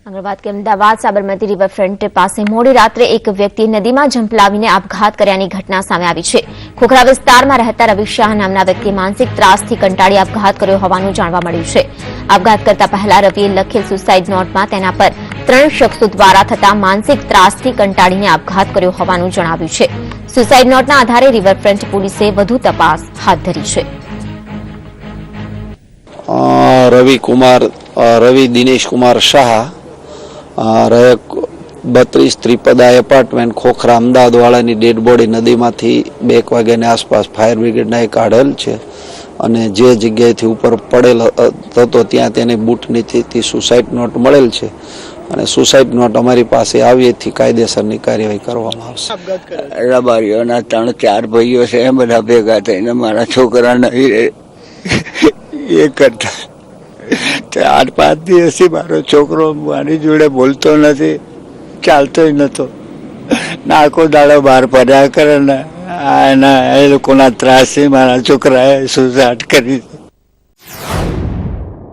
આગળ વાત કરીએ અમદાવાદ સાબરમતી રિવરફ્રન્ટ પાસે મોડી રાત્રે એક વ્યક્તિએ નદીમાં ઝંપલાવીને આપઘાત કર્યાની ઘટના સામે આવી છે। ખોખરા વિસ્તારમાં રહેતા રવિ શાહ નામના વ્યક્તિએ માનસિક ત્રાસથી કંટાળી આપઘાત કર્યો હોવાનું જાણવા મળ્યું છે। આપઘાત કરતા પહેલા રવિએ લખેલ સુસાઇડ નોટમાં તેના પર 3 શખ્સો દ્વારા થતા માનસિક ત્રાસથી કંટાળીને આપઘાત કર્યો હોવાનું જણાવ્યું છે। સુસાઇડ નોટના આધારે રિવરફ્રન્ટ પોલીસે વધુ તપાસ હાથ ધરી છે। रवि दिनेश कुमार शाह रहे 32 त्रिपदा एपार्टमेंट खोखरा अमदावाद वाळानी डेड बॉडी नदी में 2 वाग्यानी आसपास फायर ब्रिगेडना एक काढेल छे अने जे जग्याएथी ऊपर पड़ेल हतो त्यां तेने बूट नीचेथी सुसाइड नोट मळेल छे અને સુસાઇડ નોટ અમારી પાસે આવી એથી કાયદેસરની કાર્યવાહી કરવામાં આવશે। રબારીઓના 3-4 ભાઈઓ છે એ બધા ભેગા થઈને મારા છોકરાને એ કરતા 4-5 દિવસથી મારો છોકરો મારી જોડે બોલતો નથી, ચાલતોય નતો, આખો દાડો બહાર પડ્યા કરે ને એ લોકોના ત્રાસથી મારા છોકરાએ સુસાઇડ કરી।